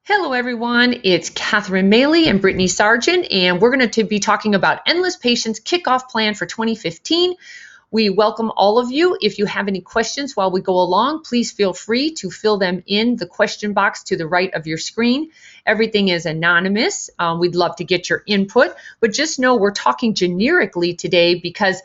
Hello, everyone. It's Catherine Maley and Brittany Sargent, and we're going to be talking about Endless Patience Kickoff Plan for 2015. We welcome all of you. If you have any questions while we go along, please feel free to fill them in the question box to the right of your screen. Everything is anonymous. We'd love to get your input, but just know we're talking generically today because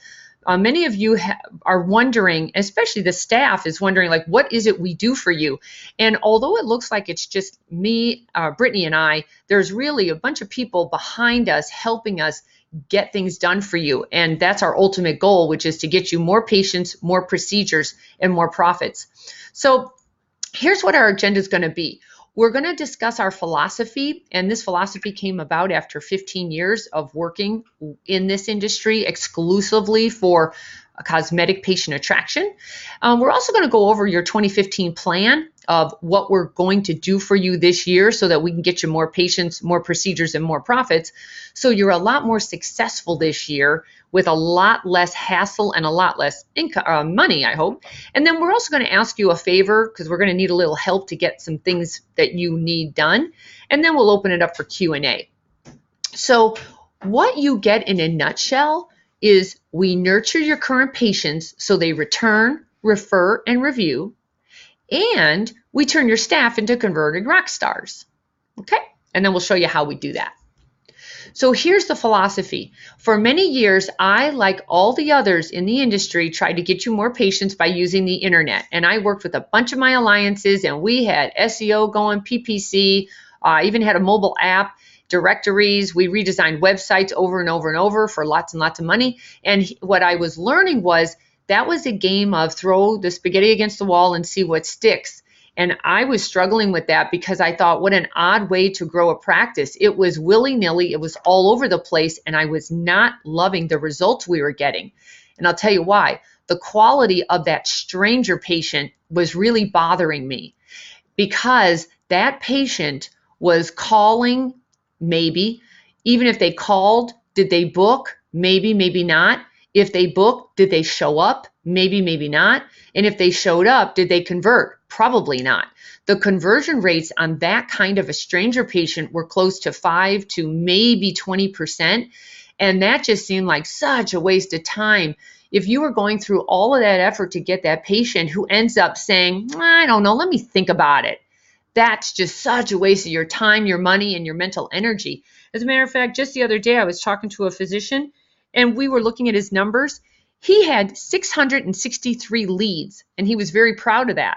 many of you are wondering, especially the staff is wondering, like, what is it we do for you? And although it looks like it's just me, Brittany and I, there's really a bunch of people behind us helping us get things done for you. And that's our ultimate goal, which is to get you more patients, more procedures, and more profits. So here's what our agenda is going to be. We're going to discuss our philosophy, and this philosophy came about after 15 years of working in this industry exclusively for cosmetic patient attraction. We're also going to go over your 2015 plan of what we're going to do for you this year so that we can get you more patients, more procedures, and more profits. So you're a lot more successful this year with a lot less hassle and a lot less income, money, I hope. And then we're also going to ask you a favor because we're going to need a little help to get some things that you need done. And then we'll open it up for Q&A. So what you get in a nutshell is we nurture your current patients so they return, refer, and review. And we turn your staff into converted rock stars. Okay? And then we'll show you how we do that. So here's the philosophy. For many years, I, like all the others in the industry, tried to get you more patients by using the internet. And I worked with a bunch of my alliances, and we had SEO going, PPC, even had a mobile app, directories. We redesigned websites over and over and over for lots and lots of money. And what I was learning was that was a game of throw the spaghetti against the wall and see what sticks. And I was struggling with that because I thought, what an odd way to grow a practice. It was willy-nilly. It was all over the place, and I was not loving the results we were getting. And I'll tell you why. The quality of that stranger patient was really bothering me because that patient was calling, maybe. Even if they called, did they book? Maybe, maybe not. If they booked, did they show up? Maybe, maybe not. And if they showed up, did they convert? Probably not. The conversion rates on that kind of a stranger patient were close to 5 to maybe 20%. And that just seemed like such a waste of time. If you were going through all of that effort to get that patient who ends up saying, I don't know, let me think about it. That's just such a waste of your time, your money, and your mental energy. As a matter of fact, just the other day, I was talking to a physician and we were looking at his numbers. He had 663 leads, and he was very proud of that.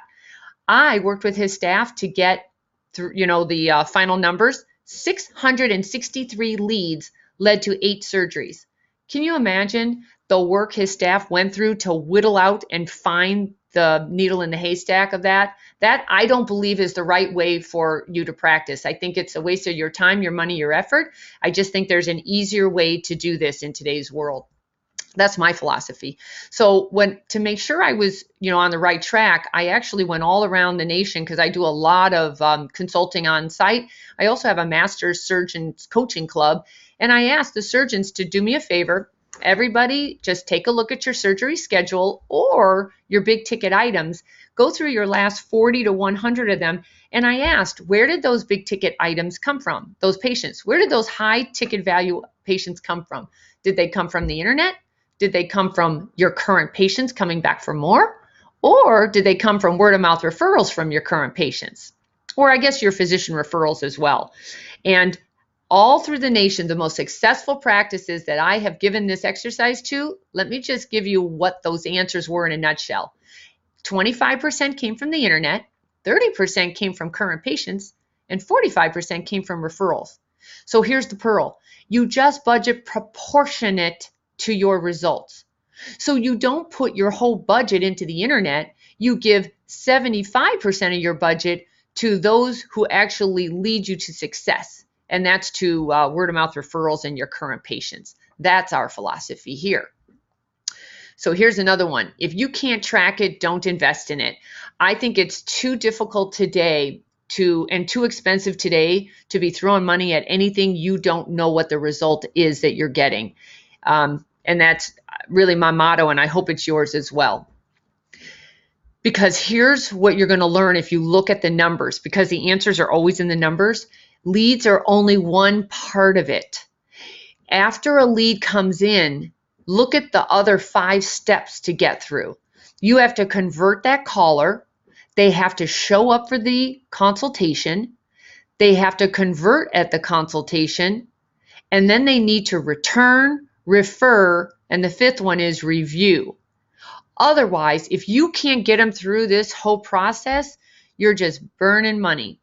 I worked with his staff to get through, the final numbers. 663 leads led to 8 surgeries. Can you imagine the work his staff went through to whittle out and find the needle in the haystack of that? That I don't believe is the right way for you to practice. I think it's a waste of your time, your money, your effort. I just think there's an easier way to do this in today's world. That's my philosophy. So to make sure I was, on the right track, I actually went all around the nation because I do a lot of consulting on site. I also have a master's surgeons coaching club, and I asked the surgeons to do me a favor. Everybody, just take a look at your surgery schedule or your big ticket items. Go through your last 40 to 100 of them. And I asked, where did those big ticket items come from? Those patients, where did those high ticket value patients come from? Did they come from the internet? Did they come from your current patients coming back for more? Or did they come from word of mouth referrals from your current patients? Or I guess your physician referrals as well. And all through the nation, the most successful practices that I have given this exercise to, let me just give you what those answers were in a nutshell. 25% came from the internet, 30% came from current patients, and 45% came from referrals. So here's the pearl. You just budget proportionate to your results. So you don't put your whole budget into the internet. You give 75% of your budget to those who actually lead you to success. And that's to word of mouth referrals and your current patients. That's our philosophy here. So here's another one. If you can't track it, don't invest in it. I think it's too difficult today and too expensive today to be throwing money at anything you don't know what the result is that you're getting. And that's really my motto, and I hope it's yours as well. Because here's what you're going to learn if you look at the numbers, because the answers are always in the numbers. Leads are only one part of it. After a lead comes in, look at the other 5 steps to get through. You have to convert that caller. They have to show up for the consultation. They have to convert at the consultation. And then they need to return, refer, and the 5th one is review. Otherwise, if you can't get them through this whole process, you're just burning money.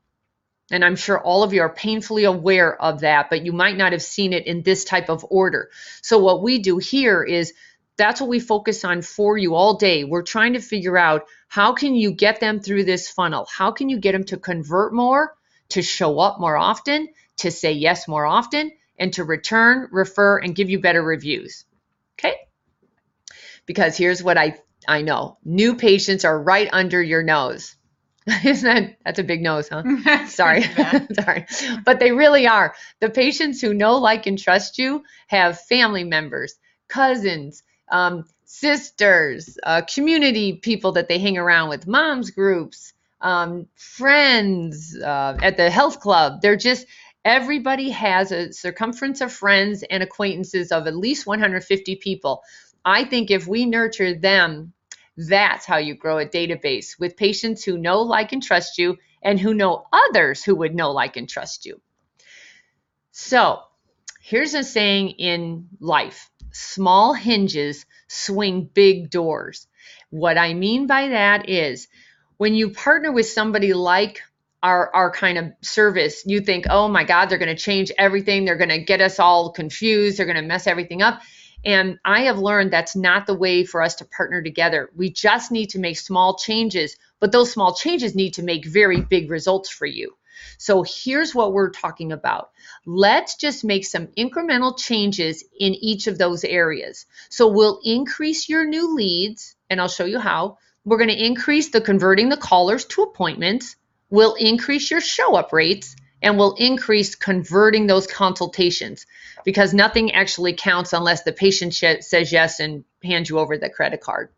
And I'm sure all of you are painfully aware of that, but you might not have seen it in this type of order. So what we do here is that's what we focus on for you all day. We're trying to figure out how can you get them through this funnel? How can you get them to convert more, to show up more often, to say yes more often, and to return, refer, and give you better reviews. Okay? Because here's what I know. New patients are right under your nose. That's a big nose, huh? Sorry. Sorry. But they really are. The patients who know, like, and trust you have family members, cousins, sisters, community people that they hang around with, moms groups, friends at the health club. They're just, everybody has a circumference of friends and acquaintances of at least 150 people. I think if we nurture them, that's how you grow a database with patients who know, like, and trust you, and who know others who would know, like, and trust you. So here's a saying in life: small hinges swing big doors. What I mean by that is when you partner with somebody like our kind of service, you think, oh my God, they're going to change everything. They're going to get us all confused. They're going to mess everything up. And I have learned that's not the way for us to partner together. We just need to make small changes, but those small changes need to make very big results for you. So here's what we're talking about. Let's just make some incremental changes in each of those areas. So we'll increase your new leads, and I'll show you how. We're going to increase the converting the callers to appointments. We'll increase your show-up rates, and we'll increase converting those consultations, because nothing actually counts unless the patient says yes and hands you over the credit card.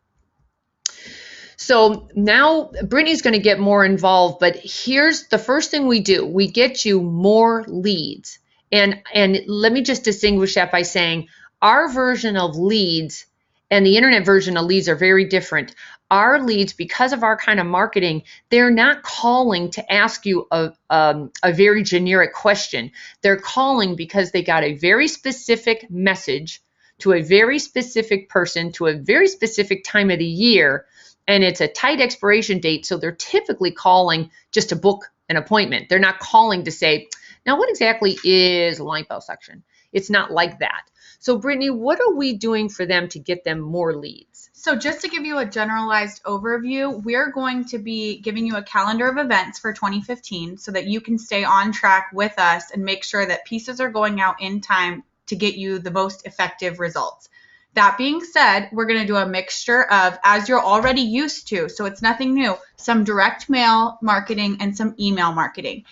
So now Brittany's going to get more involved, but here's the first thing we do. We get you more leads. And let me just distinguish that by saying our version of leads and the internet version of leads are very different. Our leads, because of our kind of marketing, they're not calling to ask you a very generic question. They're calling because they got a very specific message to a very specific person to a very specific time of the year, and it's a tight expiration date, so they're typically calling just to book an appointment. They're not calling to say, now what exactly is liposuction? It's not like that. So Brittany, what are we doing for them to get them more leads? So just to give you a generalized overview, we're going to be giving you a calendar of events for 2015 so that you can stay on track with us and make sure that pieces are going out in time to get you the most effective results. That being said, we're going to do a mixture of, as you're already used to, so it's nothing new, some direct mail marketing and some email marketing.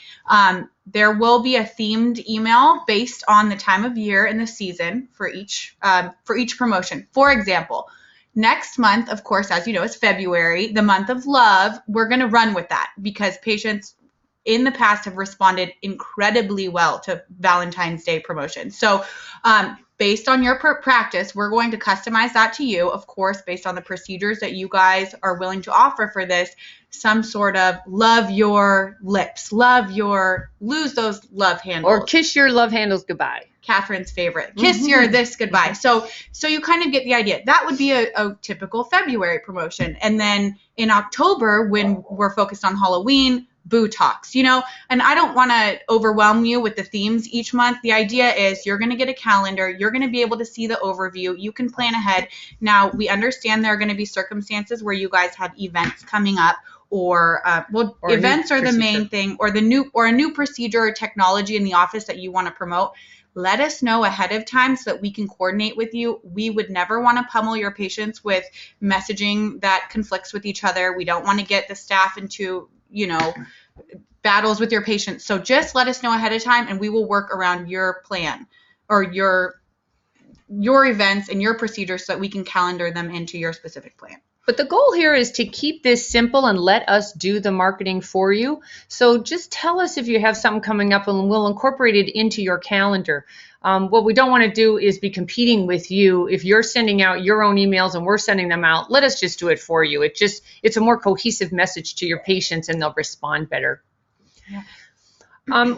There will be a themed email based on the time of year and the season for each promotion. For example, next month, of course, as you know, is February, the month of love. We're going to run with that because patients in the past have responded incredibly well to Valentine's Day promotions. So based on your practice, we're going to customize that to you, of course, based on the procedures that you guys are willing to offer for this. Some sort of love your lips, lose those love handles. Or kiss your love handles goodbye. Catherine's favorite. Kiss your this goodbye. So you kind of get the idea. That would be a typical February promotion. And then in October, when we're focused on Halloween, Botox, and I don't want to overwhelm you with the themes each month. The idea is you're going to get a calendar. You're going to be able to see the overview. You can plan ahead. Now, we understand there are going to be circumstances where you guys have events coming up or events are the main thing, or a new procedure or technology in the office that you want to promote. Let us know ahead of time so that we can coordinate with you. We would never want to pummel your patients with messaging that conflicts with each other. We don't want to get the staff into battles with your patients. So just let us know ahead of time and we will work around your plan or your events and your procedures so that we can calendar them into your specific plan. But the goal here is to keep this simple and let us do the marketing for you. So just tell us if you have something coming up and we'll incorporate it into your calendar. What we don't want to do is be competing with you. If you're sending out your own emails and we're sending them out, let us just do it for you. It's a more cohesive message to your patients and they'll respond better. Yeah.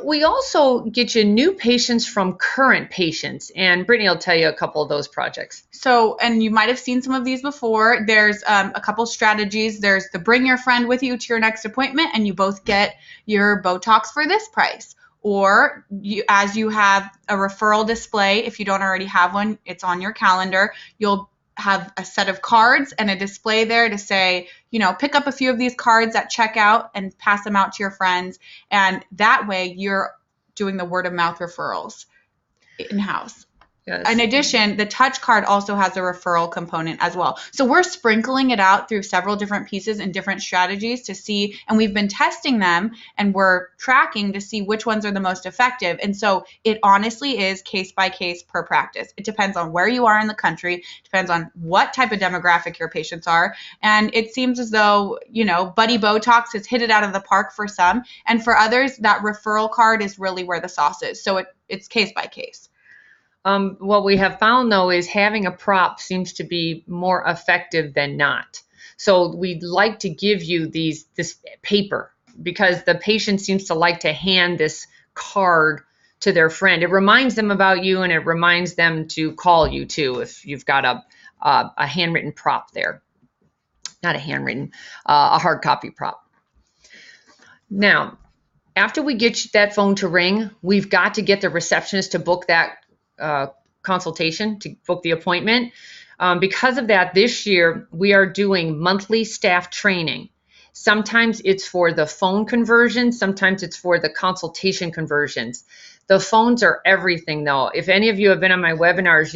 We also get you new patients from current patients, and Brittany will tell you a couple of those projects. So, and you might have seen some of these before. There's a couple strategies. There's the bring your friend with you to your next appointment, and you both get your Botox for this price. Or as you have a referral display, if you don't already have one, it's on your calendar. You'll have a set of cards and a display there to say, pick up a few of these cards at checkout and pass them out to your friends. And that way you're doing the word of mouth referrals in-house. Yes. In addition, the touch card also has a referral component as well. So we're sprinkling it out through several different pieces and different strategies to see, and we've been testing them and we're tracking to see which ones are the most effective. And so it honestly is case by case per practice. It depends on where you are in the country, depends on what type of demographic your patients are. And it seems as though, Buddy Botox has hit it out of the park for some. And for others, that referral card is really where the sauce is. So it's case by case. What we have found, though, is having a prop seems to be more effective than not. So we'd like to give you this paper because the patient seems to like to hand this card to their friend. It reminds them about you and it reminds them to call you, too, if you've got a handwritten prop there. Not a handwritten, a hard copy prop. Now, after we get that phone to ring, we've got to get the receptionist to book that consultation, to book the appointment. Because of that, this year we are doing monthly staff training. Sometimes it's for the phone conversions, sometimes it's for the consultation conversions. The phones are everything, though. If any of you have been on my webinars,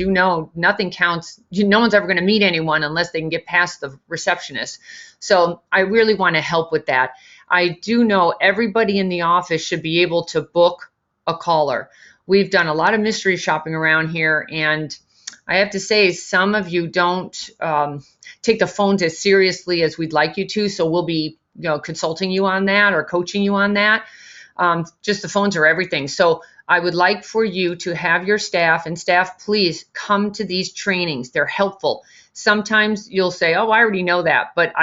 nothing counts. No one's ever going to meet anyone unless they can get past the receptionist. So I really want to help with that. I do know everybody in the office should be able to book a caller. We've done a lot of mystery shopping around here, and I have to say some of you don't take the phones as seriously as we'd like you to, so we'll be consulting you on that or coaching you on that. Just the phones are everything. So I would like for you to have your staff, and staff, please come to these trainings. They're helpful. Sometimes you'll say, oh, I already know that, but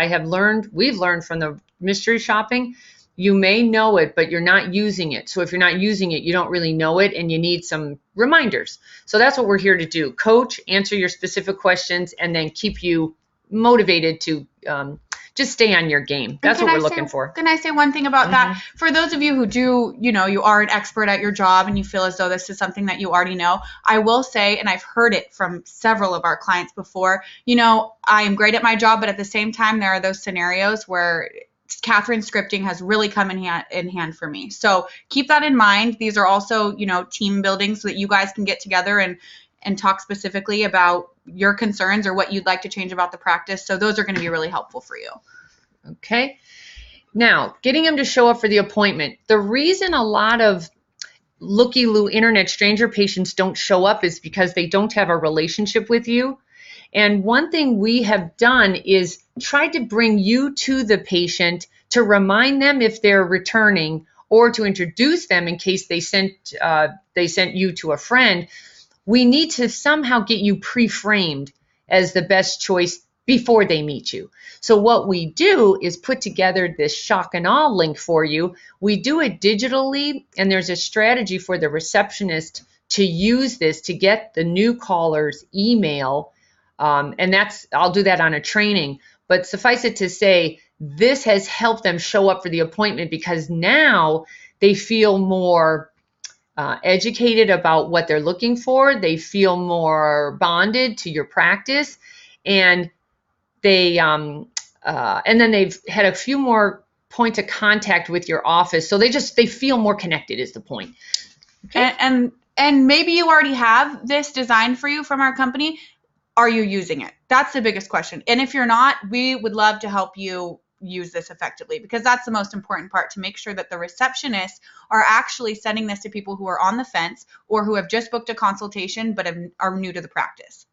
we've learned from the mystery shopping, you may know it, but you're not using it. So if you're not using it, you don't really know it, and you need some reminders. So that's what we're here to do. Coach, answer your specific questions, and then keep you motivated to just stay on your game. That's what we're looking for. Can I say one thing about that? For those of you who do, you are an expert at your job and you feel as though this is something that you already know, I will say, and I've heard it from several of our clients before, I am great at my job, but at the same time, there are those scenarios where Catherine scripting has really come in hand for me. So keep that in mind. These are also, team building so that you guys can get together and talk specifically about your concerns or what you'd like to change about the practice. So those are going to be really helpful for you. Okay. Now, getting them to show up for the appointment. The reason a lot of looky-loo internet stranger patients don't show up is because they don't have a relationship with you. And one thing we have done is try to bring you to the patient to remind them if they're returning, or to introduce them in case they sent you to a friend. We need to somehow get you pre-framed as the best choice before they meet you. So what we do is put together this shock and awe link for you. We do it digitally, and there's a strategy for the receptionist to use this to get the new caller's email. And I'll do that on a training, but suffice it to say, this has helped them show up for the appointment because now they feel more educated about what they're looking for. They feel more bonded to your practice, and and then they've had a few more points of contact with your office. So they feel more connected is the point. Okay. And maybe you already have this designed for you from our company. Are you using it? That's the biggest question. And if you're not, we would love to help you use this effectively, because that's the most important part, to make sure that the receptionists are actually sending this to people who are on the fence or who have just booked a consultation but are new to the practice.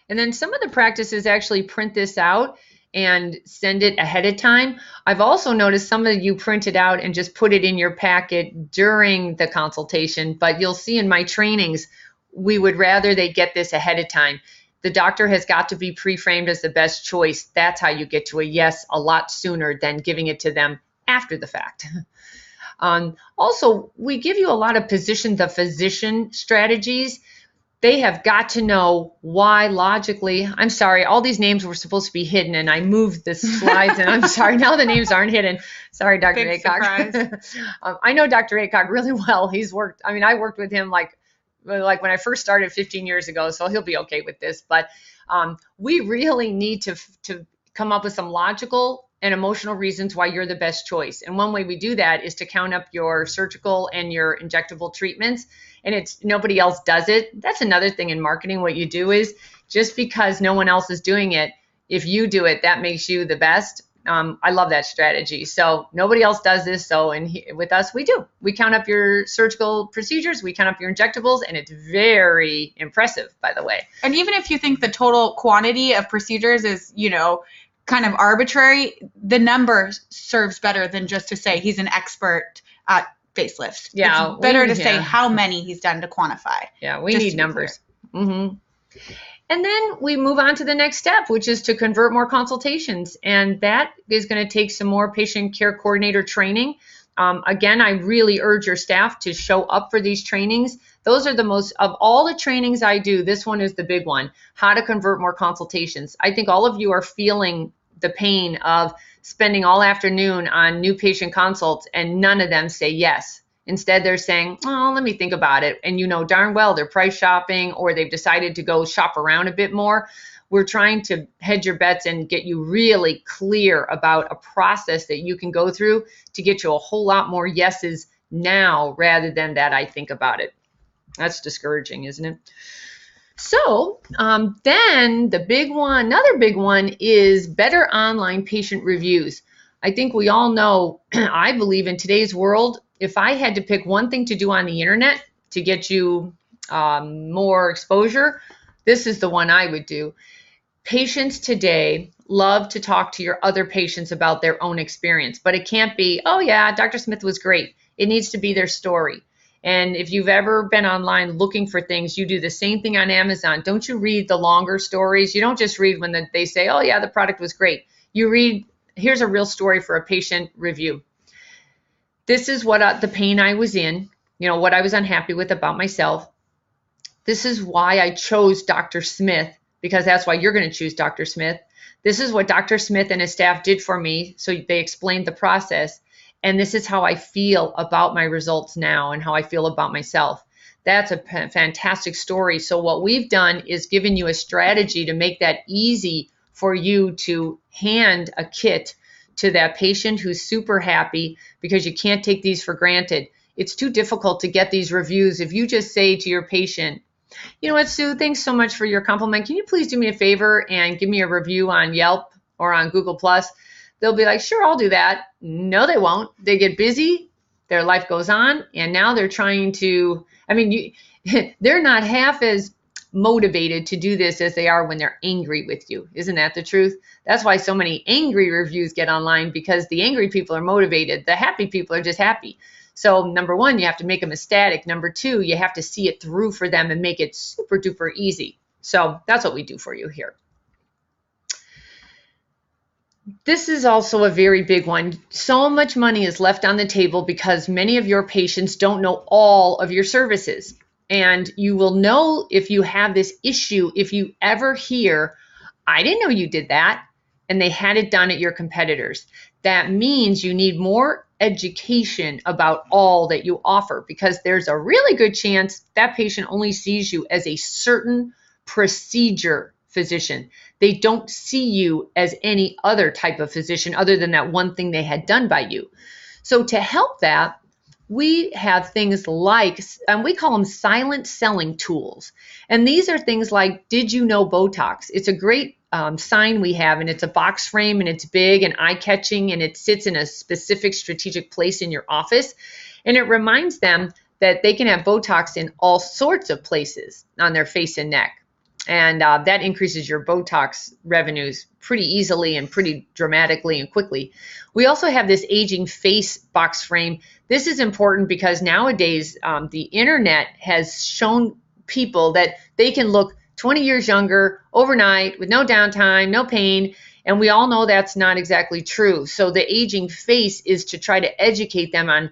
And then some of the practices actually print this out and send it ahead of time. I've also noticed some of you print it out and just put it in your packet during the consultation, but you'll see in my trainings, we would rather they get this ahead of time. The doctor has got to be pre-framed as the best choice. That's how you get to a yes a lot sooner than giving it to them after the fact. Also, we give you a lot of position the physician strategies. They have got to know why logically. I'm sorry, all these names were supposed to be hidden and I moved the slides and I'm sorry, now the names aren't hidden. Sorry, Dr. Aycock. I know Dr. Aycock really well. He's worked, I worked with him like when I first started 15 years ago, so he'll be okay with this. But we really need to come up with some logical and emotional reasons why you're the best choice. And one way we do that is to count up your surgical and your injectable treatments. And it's nobody else does it. That's another thing in marketing. What you do is just because no one else is doing it, if you do it, that makes you the best. I love that strategy. So nobody else does this. So with us, we do. We count up your surgical procedures, we count up your injectables, and it's very impressive, by the way. And even if you think the total quantity of procedures is, kind of arbitrary, the number serves better than just to say he's an expert at facelifts. Yeah, it's better to say how many he's done to quantify. Yeah, we need numbers. Mm-hmm. And then we move on to the next step, which is to convert more consultations. And that is going to take some more patient care coordinator training. Again, I really urge your staff to show up for these trainings. Those are the most, of all the trainings I do, this one is the big one, how to convert more consultations. I think all of you are feeling the pain of spending all afternoon on new patient consults and none of them say yes. Instead, they're saying, oh, let me think about it. And you know darn well they're price shopping or they've decided to go shop around a bit more. We're trying to hedge your bets and get you really clear about a process that you can go through to get you a whole lot more yeses now rather than that I think about it. That's discouraging, isn't it? So then the big one, another big one is better online patient reviews. I think we all know, I believe in today's world, if I had to pick one thing to do on the internet to get you more exposure, this is the one I would do. Patients today love to talk to your other patients about their own experience, but it can't be, oh yeah, Dr. Smith was great. It needs to be their story. And if you've ever been online looking for things, you do the same thing on Amazon. Don't you read the longer stories? You don't just read when they say, oh yeah, the product was great. You read, here's a real story for a patient review. This is what the pain I was in, what I was unhappy with about myself. This is why I chose Dr. Smith, because that's why you're going to choose Dr. Smith. This is what Dr. Smith and his staff did for me. So they explained the process. And this is how I feel about my results now and how I feel about myself. That's a fantastic story. So what we've done is given you a strategy to make that easy for you to hand a kit to that patient who's super happy, because you can't take these for granted. It's too difficult to get these reviews. If you just say to your patient, you know what, Sue, thanks so much for your compliment. Can you please do me a favor and give me a review on Yelp or on Google+? They'll be like, sure, I'll do that. No, they won't. They get busy. Their life goes on. And now they're trying to, they're not half as motivated to do this as they are when they're angry with you. Isn't that the truth? That's why so many angry reviews get online, because the angry people are motivated. The happy people are just happy. So number one, you have to make them ecstatic. Number two, you have to see it through for them and make it super duper easy. So that's what we do for you here. This is also a very big one. So much money is left on the table because many of your patients don't know all of your services. And you will know if you have this issue if you ever hear, I didn't know you did that, and they had it done at your competitors. That means you need more education about all that you offer, because there's a really good chance that patient only sees you as a certain procedure physician. They don't see you as any other type of physician other than that one thing they had done by you. So to help that, we have things like, we call them silent selling tools. And these are things like, did you know Botox? It's a great sign we have, and it's a box frame, and it's big and eye-catching, and it sits in a specific strategic place in your office. And it reminds them that they can have Botox in all sorts of places on their face and neck. And that increases your Botox revenues pretty easily and pretty dramatically and quickly. We also have this aging face box frame. This is important because nowadays the internet has shown people that they can look 20 years younger overnight with no downtime, no pain. And we all know that's not exactly true. So the aging face is to try to educate them on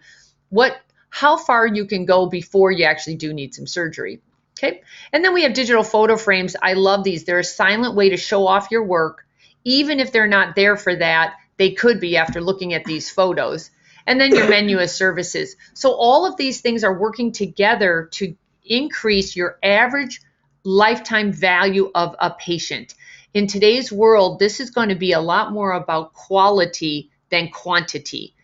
how far you can go before you actually do need some surgery. Okay. And then we have digital photo frames. I love these. They're a silent way to show off your work. Even if they're not there for that, they could be after looking at these photos. And then your menu of services. So all of these things are working together to increase your average lifetime value of a patient. In today's world, this is going to be a lot more about quality than quantity.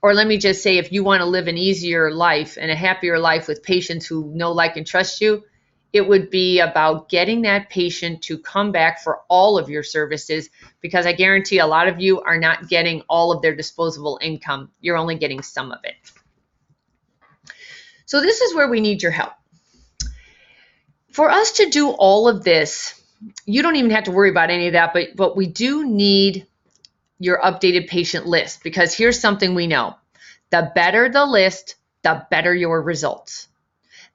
Or let me just say, if you want to live an easier life and a happier life with patients who know, like, and trust you, it would be about getting that patient to come back for all of your services, because I guarantee a lot of you are not getting all of their disposable income. You're only getting some of it. So this is where we need your help. For us to do all of this, you don't even have to worry about any of that, but we do need your updated patient list, because here's something we know. The better the list, the better your results.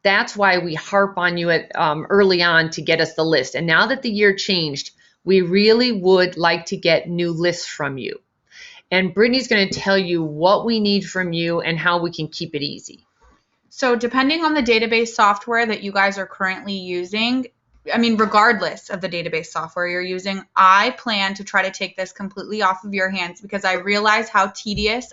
That's why we harp on you early on to get us the list. And now that the year changed, we really would like to get new lists from you. And Brittany's going to tell you what we need from you and how we can keep it easy. So depending on the database software that you guys are currently using, regardless of the database software you're using, I plan to try to take this completely off of your hands, because I realize how tedious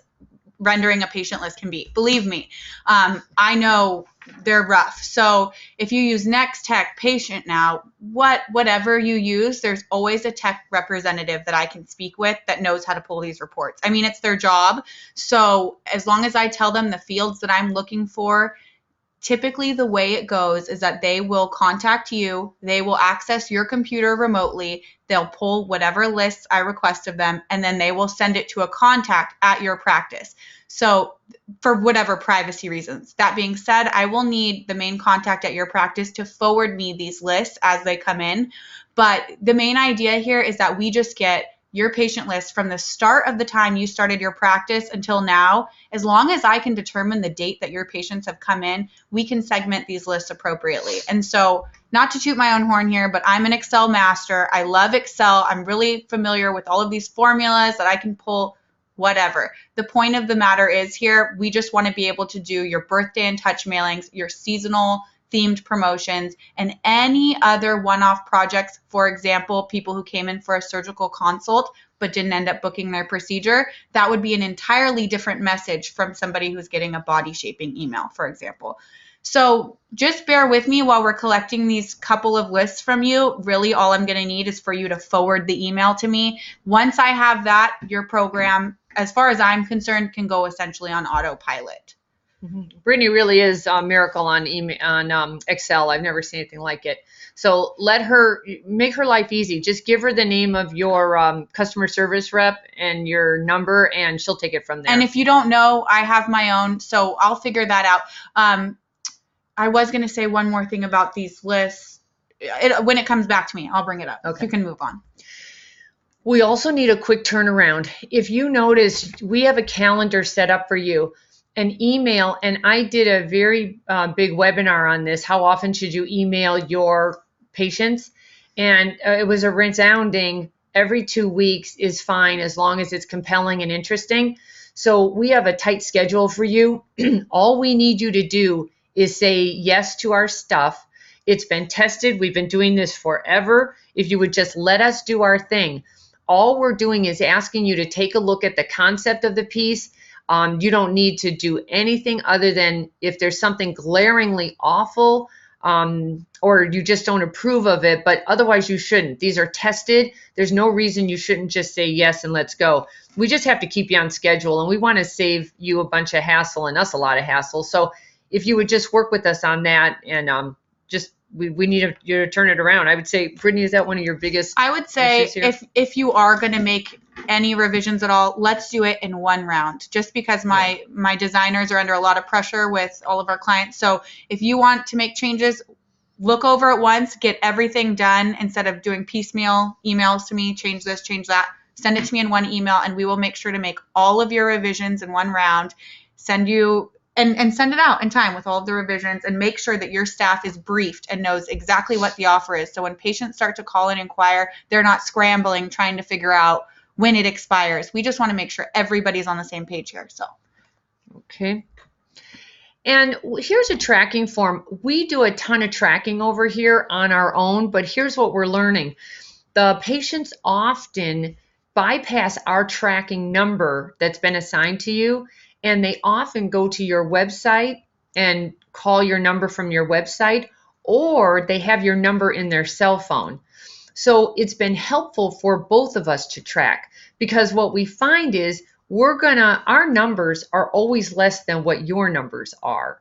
rendering a patient list can be. Believe me, I know they're rough. So if you use Next Tech, Patient Now, whatever you use, there's always a tech representative that I can speak with that knows how to pull these reports. It's their job. So as long as I tell them the fields that I'm looking for, typically the way it goes is that they will contact you, they will access your computer remotely, they'll pull whatever lists I request of them, and then they will send it to a contact at your practice. So for whatever privacy reasons. That being said, I will need the main contact at your practice to forward me these lists as they come in. But the main idea here is that we just get your patient list from the start of the time you started your practice until now. As long as I can determine the date that your patients have come in, we can segment these lists appropriately. And so, not to toot my own horn here, but I'm an Excel master. I love Excel. I'm really familiar with all of these formulas that I can pull, whatever. The point of the matter is here, we just want to be able to do your birthday and touch mailings, your seasonal themed promotions, and any other one-off projects. For example, people who came in for a surgical consult but didn't end up booking their procedure. That would be an entirely different message from somebody who's getting a body shaping email, for example. So just bear with me while we're collecting these couple of lists from you. Really, all I'm going to need is for you to forward the email to me. Once I have that, your program, as far as I'm concerned, can go essentially on autopilot. Mm-hmm. Brittany really is a miracle on Excel. I've never seen anything like it. So make her life easy. Just give her the name of your customer service rep and your number, and she'll take it from there. And if you don't know, I have my own, so I'll figure that out. I was going to say one more thing about these lists. When it comes back to me, I'll bring it up. Okay. You can move on. We also need a quick turnaround. If you notice, we have a calendar set up for you, an email, and I did a very big webinar on this. How often should you email your patients? And it was a resounding every 2 weeks is fine as long as it's compelling and interesting. So we have a tight schedule for you. All we need you to do is say yes to our stuff. It's been tested. We've been doing this forever. If you would just let us do our thing. All we're doing is asking you to take a look at the concept of the piece. You don't need to do anything other than if there's something glaringly awful or you just don't approve of it, but otherwise you shouldn't. These are tested. There's no reason you shouldn't just say yes and let's go. We just have to keep you on schedule, and we want to save you a bunch of hassle and us a lot of hassle. So if you would just work with us on that, and we need you to turn it around. I would say, Brittany, is that one of your biggest I would say if you are going to make any revisions at all, let's do it in one round, just because my designers are under a lot of pressure with all of our clients. So if you want to make changes, look over it once, get everything done instead of doing piecemeal emails to me, change this, change that. Send it to me in one email, and we will make sure to make all of your revisions in one round, send you and send it out in time with all of the revisions, and make sure that your staff is briefed and knows exactly what the offer is. So when patients start to call and inquire, they're not scrambling trying to figure out when it expires. We just want to make sure everybody's on the same page here. So, okay. And here's a tracking form. We do a ton of tracking over here on our own, but here's what we're learning. The patients often bypass our tracking number that's been assigned to you, and they often go to your website and call your number from your website, or they have your number in their cell phone. So it's been helpful for both of us to track, because what we find is our numbers are always less than what your numbers are.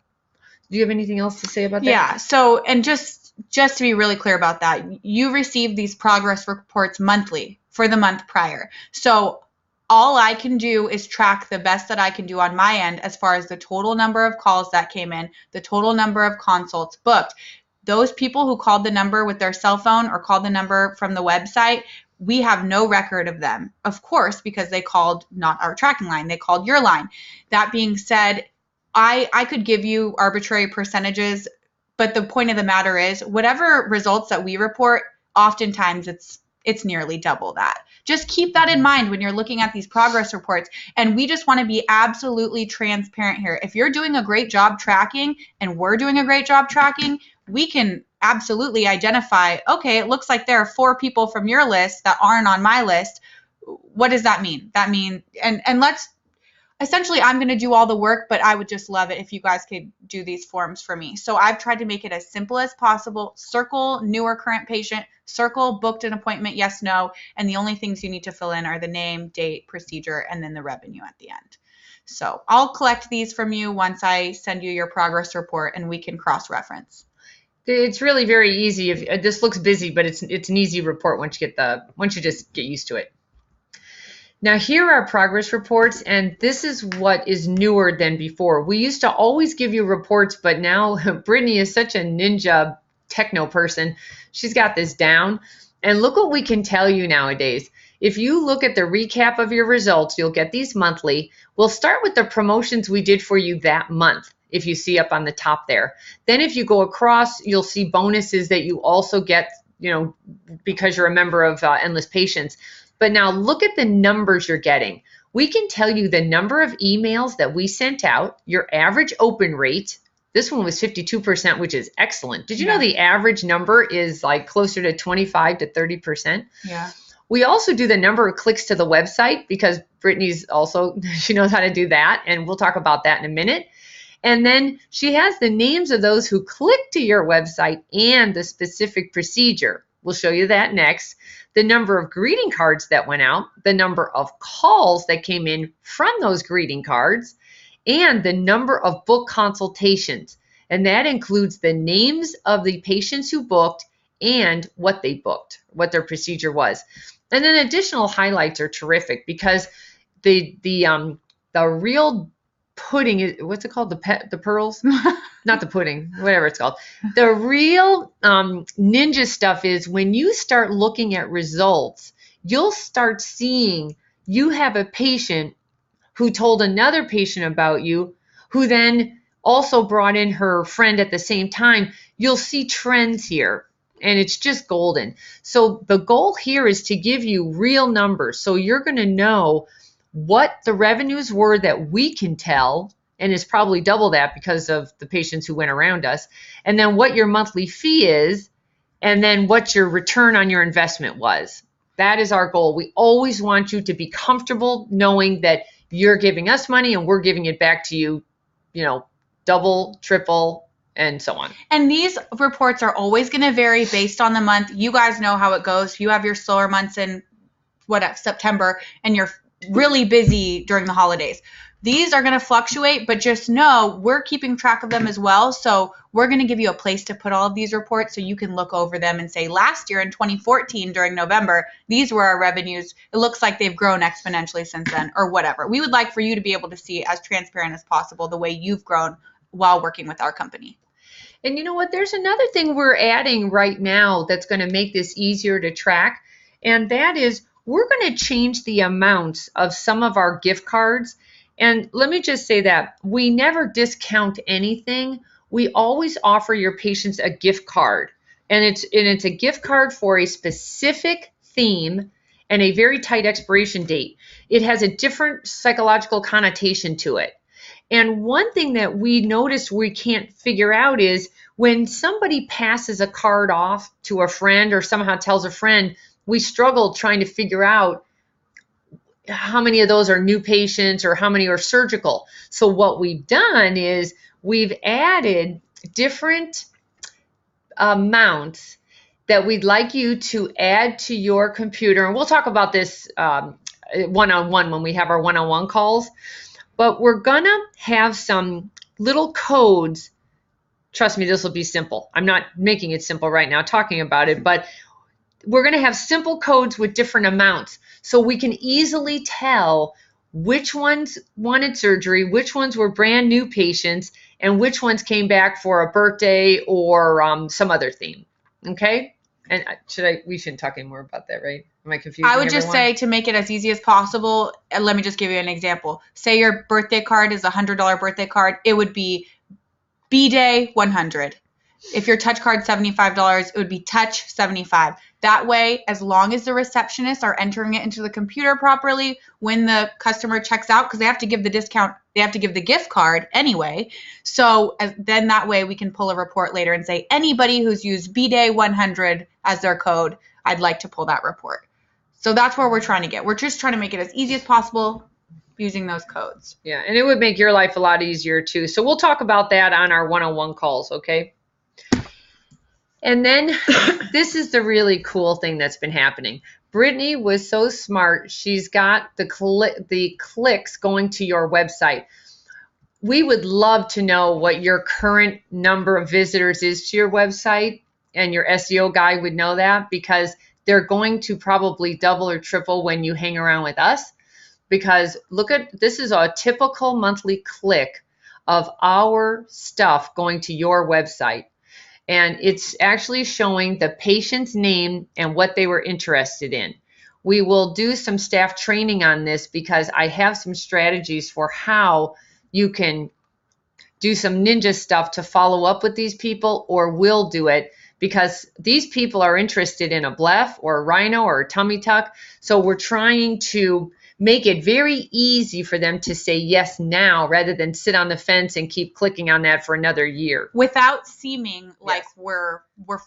Do you have anything else to say about that? Yeah. So, and just to be really clear about that, you receive these progress reports monthly for the month prior. So all I can do is track the best that I can do on my end as far as the total number of calls that came in, the total number of consults booked. Those people who called the number with their cell phone or called the number from the website, we have no record of them, of course, because they called not our tracking line, they called your line. That being said, I could give you arbitrary percentages, but the point of the matter is whatever results that we report, oftentimes it's nearly double that. Just keep that in mind when you're looking at these progress reports. And we just want to be absolutely transparent here. If you're doing a great job tracking and we're doing a great job tracking, we can absolutely identify, okay, it looks like there are 4 people from your list that aren't on my list. What does that mean? That means, and let's, essentially, I'm going to do all the work, but I would just love it if you guys could do these forms for me. So I've tried to make it as simple as possible. Circle new or current patient, circle booked an appointment, yes, no, and the only things you need to fill in are the name, date, procedure, and then the revenue at the end. So I'll collect these from you once I send you your progress report, and we can cross-reference. It's really very easy. If this looks busy, but it's an easy report once you just get used to it. Now here are progress reports, and this is what is newer than before. We used to always give you reports, but now Brittany is such a ninja techno person. She's got this down. And look what we can tell you nowadays. If you look at the recap of your results, you'll get these monthly. We'll start with the promotions we did for you that month, if you see up on the top there. Then if you go across, you'll see bonuses that you also get, because you're a member of Endless Patients. But now look at the numbers you're getting. We can tell you the number of emails that we sent out, your average open rate. This one was 52%, which is excellent. Did you know the average number is like closer to 25 to 30%? Yeah. We also do the number of clicks to the website, because Brittany's also, she knows how to do that. And we'll talk about that in a minute. And then she has the names of those who clicked to your website and the specific procedure. We'll show you that next. The number of greeting cards that went out, the number of calls that came in from those greeting cards, and the number of book consultations. And that includes the names of the patients who booked and what they booked, what their procedure was. And then additional highlights are terrific, because the real pudding is, what's it called? The pearls? Not the pudding, whatever it's called. The real ninja stuff is when you start looking at results, you'll start seeing you have a patient who told another patient about you, who then also brought in her friend at the same time. You'll see trends here, and it's just golden. So the goal here is to give you real numbers. So you're going to know what the revenues were that we can tell, and it's probably double that because of the patients who went around us, and then what your monthly fee is, and then what your return on your investment was. That is our goal. We always want you to be comfortable knowing that you're giving us money and we're giving it back to you, double, triple, and so on. And these reports are always going to vary based on the month. You guys know how it goes. You have your slower months in September, and you're really busy during the holidays. These are going to fluctuate, but just know we're keeping track of them as well. So we're going to give you a place to put all of these reports so you can look over them and say, last year in 2014 during November, these were our revenues. It looks like they've grown exponentially since then, or whatever. We would like for you to be able to see as transparent as possible the way you've grown while working with our company. And you know what? There's another thing we're adding right now that's going to make this easier to track. And that is we're going to change the amounts of some of our gift cards. And let me just say that we never discount anything. We always offer your patients a gift card. And it's a gift card for a specific theme and a very tight expiration date. It has a different psychological connotation to it. And one thing that we notice we can't figure out is when somebody passes a card off to a friend or somehow tells a friend, we struggle trying to figure out how many of those are new patients or how many are surgical. So what we've done is we've added different amounts that we'd like you to add to your computer. And we'll talk about this one-on-one when we have our one-on-one calls. But we're going to have some little codes. Trust me, this will be simple. I'm not making it simple right now talking about it, but we're going to have simple codes with different amounts so we can easily tell which ones wanted surgery, which ones were brand new patients, and which ones came back for a birthday or some other theme. Okay? And we shouldn't talk anymore about that, right? Am I confused? I would just say, to make it as easy as possible, let me just give you an example. Say your birthday card is a $100 birthday card. It would be B-Day 100. If your touch card's $75, it would be touch 75. That way, as long as the receptionists are entering it into the computer properly, when the customer checks out, because they have to give the discount, they have to give the gift card anyway. So then that way we can pull a report later and say, anybody who's used B-Day 100 as their code, I'd like to pull that report. So that's where we're trying to get. We're just trying to make it as easy as possible using those codes. Yeah, and it would make your life a lot easier too. So we'll talk about that on our one-on-one calls, okay? And then this is the really cool thing that's been happening. Brittany was so smart. She's got the clicks going to your website. We would love to know what your current number of visitors is to your website, and your SEO guy would know that because they're going to probably double or triple when you hang around with us. Because this is a typical monthly click of our stuff going to your website. And it's actually showing the patient's name and what they were interested in. We will do some staff training on this because I have some strategies for how you can do some ninja stuff to follow up with these people, or will do it because these people are interested in a bleph or a rhino or a tummy tuck. So we're trying to make it very easy for them to say yes now rather than sit on the fence and keep clicking on that for another year. Without seeming like we're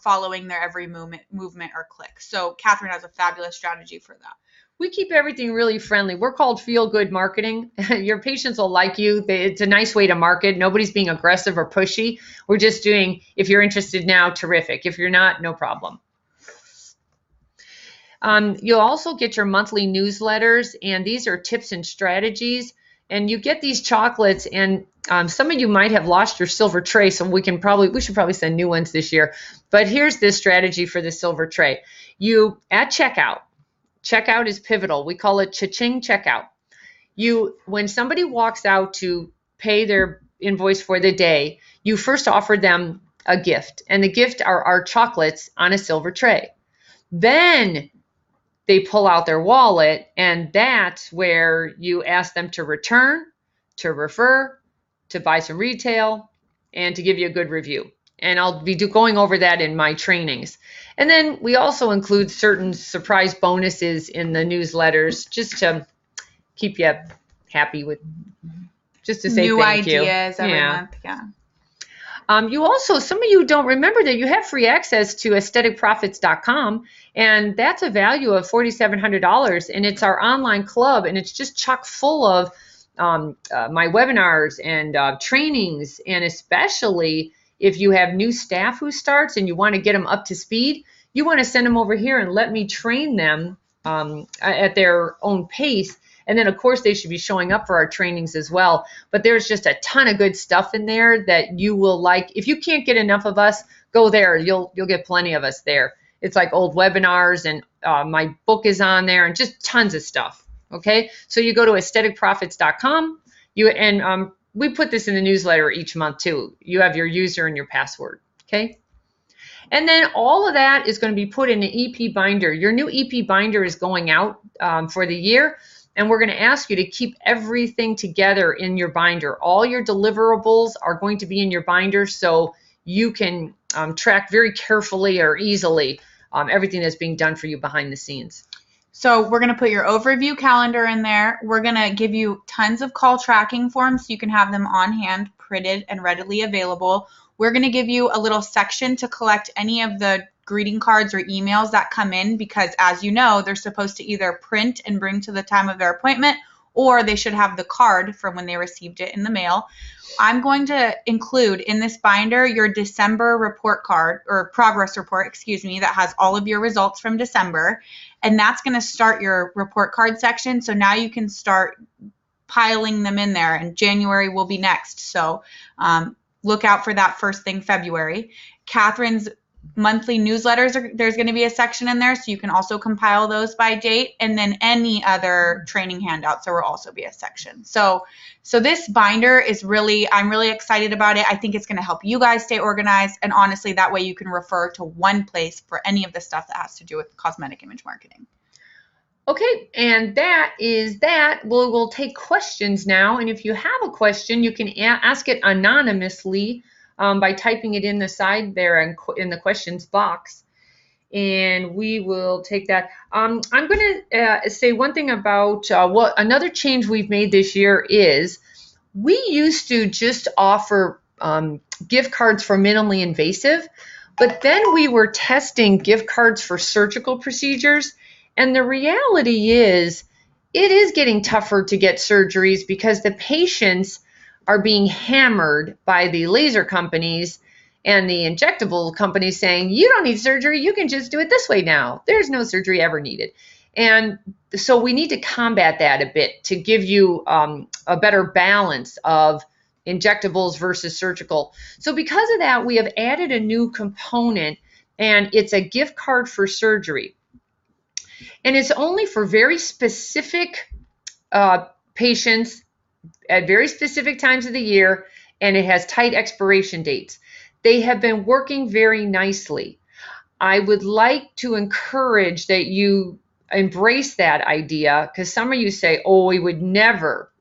following their every movement or click. So Catherine has a fabulous strategy for that. We keep everything really friendly. We're called feel good marketing. Your patients will like you. It's a nice way to market. Nobody's being aggressive or pushy. We're just doing, if you're interested now, terrific. If you're not, no problem. You'll also get your monthly newsletters, and these are tips and strategies. And you get these chocolates, and some of you might have lost your silver tray, so we should probably send new ones this year. But here's this strategy for the silver tray. You, at checkout is pivotal. We call it cha-ching checkout. When somebody walks out to pay their invoice for the day, you first offer them a gift, and the gift are our chocolates on a silver tray. Then they pull out their wallet, and that's where you ask them to return, to refer, to buy some retail, and to give you a good review. And I'll be going over that in my trainings. And then we also include certain surprise bonuses in the newsletters just to keep you happy with, just to say new thank you. ideas every month. Yeah. You also, some of you don't remember that you have free access to aestheticprofits.com, and that's a value of $4,700, and it's our online club, and it's just chock full of my webinars and trainings, and especially if you have new staff who starts and you want to get them up to speed, you want to send them over here and let me train them at their own pace. And then, of course, they should be showing up for our trainings as well. But there's just a ton of good stuff in there that you will like. If you can't get enough of us, go there. You'll get plenty of us there. It's like old webinars, and my book is on there, and just tons of stuff. Okay, so you go to aestheticprofits.com. we put this in the newsletter each month too. You have your user and your password, okay? And then all of that is going to be put in an EP binder. Your new EP binder is going out for the year, and we're going to ask you to keep everything together in your binder. All your deliverables are going to be in your binder, so you can track very carefully or easily everything that's being done for you behind the scenes. So we're going to put your overview calendar in there. We're going to give you tons of call tracking forms so you can have them on hand, printed, and readily available. We're going to give you a little section to collect any of the greeting cards or emails that come in, because as you know, they're supposed to either print and bring to the time of their appointment, or they should have the card from when they received it in the mail. I'm going to include in this binder your December report card, or progress report, that has all of your results from December. And that's going to start your report card section. So now you can start piling them in there, and January will be next. So look out for that first thing, February. Catherine's monthly newsletters, there's going to be a section in there, so you can also compile those by date. And then any other training handouts, there will also be a section. So this binder is I'm really excited about it. I think it's going to help you guys stay organized. And honestly, that way you can refer to one place for any of the stuff that has to do with cosmetic image marketing. Okay, and that is that. We'll take questions now. And if you have a question, you can ask it anonymously by typing it in the side there in the questions box. And we will take that. I'm going to say one thing about what another change we've made this year is we used to just offer gift cards for minimally invasive, but then we were testing gift cards for surgical procedures. And the reality is it is getting tougher to get surgeries because the patients are being hammered by the laser companies and the injectable companies saying, you don't need surgery, you can just do it this way now. There's no surgery ever needed. And so we need to combat that a bit to give you a better balance of injectables versus surgical. So because of that, we have added a new component, and it's a gift card for surgery. And it's only for very specific patients at very specific times of the year, and it has tight expiration dates. They have been working very nicely. I would like to encourage that you embrace that idea, because some of you say, oh, we would never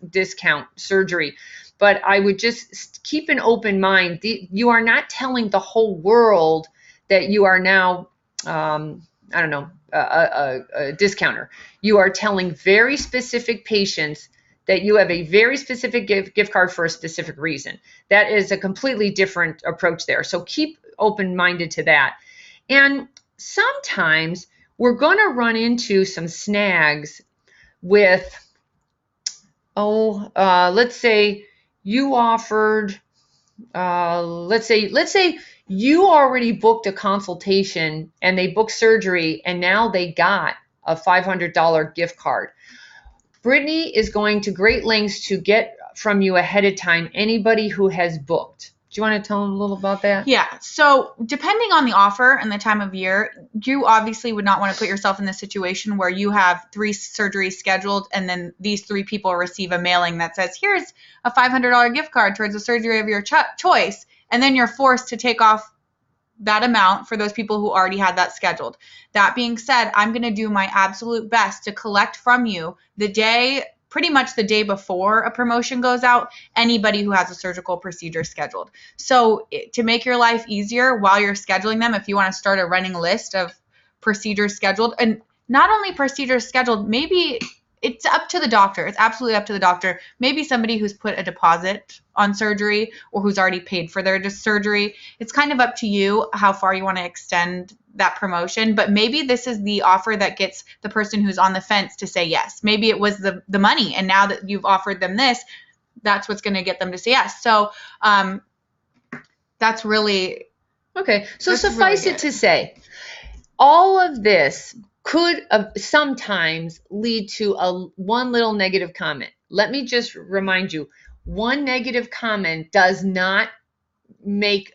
discount surgery. But I would just keep an open mind. You are not telling the whole world that you are now, a discounter. You are telling very specific patients that you have a very specific gift card for a specific reason. That is a completely different approach there. So keep open-minded to that. And sometimes we're going to run into some snags with, let's say you offered, let's say you already booked a consultation and they booked surgery, and now they got a $500 gift card. Brittany is going to great lengths to get from you ahead of time anybody who has booked. Do you want to tell them a little about that? Yeah. So depending on the offer and the time of year, you obviously would not want to put yourself in the situation where you have 3 surgeries scheduled and then these 3 people receive a mailing that says, here's a $500 gift card towards a surgery of your choice. And then you're forced to take off that amount for those people who already had that scheduled. That being said, I'm going to do my absolute best to collect from you pretty much the day before a promotion goes out, anybody who has a surgical procedure scheduled. So to make your life easier while you're scheduling them, if you want to start a running list of procedures scheduled, and not only procedures scheduled, maybe it's up to the doctor. It's absolutely up to the doctor. Maybe somebody who's put a deposit on surgery or who's already paid for their surgery. It's kind of up to you how far you want to extend that promotion. But maybe this is the offer that gets the person who's on the fence to say yes. Maybe it was the money, and now that you've offered them this, that's what's going to get them to say yes. So that's really okay. So suffice it to say, all of this could sometimes lead to one little negative comment. Let me just remind you, one negative comment does not make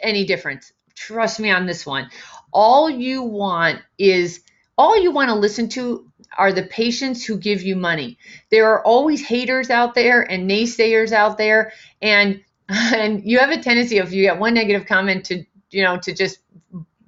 any difference. Trust me on this one. All you want to listen to are the patients who give you money. There are always haters out there and naysayers out there, and you have a tendency, if you get one negative comment, to just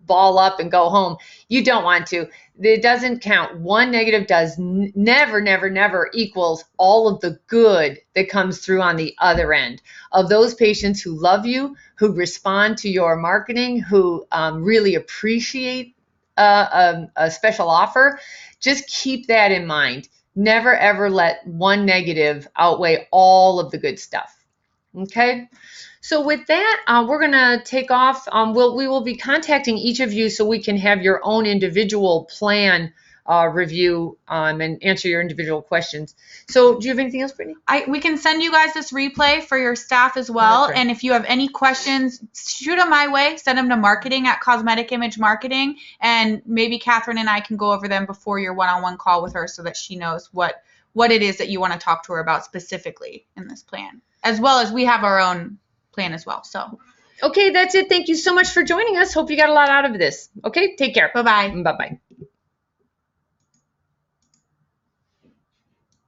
ball up and go home. You don't want to. It doesn't count. One negative does never, never, never equals all of the good that comes through on the other end of those patients who love you, who respond to your marketing, who really appreciate a special offer. Just keep that in mind. Never, ever let one negative outweigh all of the good stuff. Okay. So with that, we're going to take off. We will be contacting each of you so we can have your own individual plan review and answer your individual questions. So do you have anything else, Brittany? We can send you guys this replay for your staff as well. Right. And if you have any questions, shoot them my way. Send them to marketing at Cosmetic Image Marketing. And maybe Catherine and I can go over them before your one-on-one call with her so that she knows what it is that you want to talk to her about specifically in this plan, as well as we have our own plan as well. So, okay, that's it. Thank you so much for joining us. Hope you got a lot out of this. Okay, take care. Bye-bye. Bye-bye.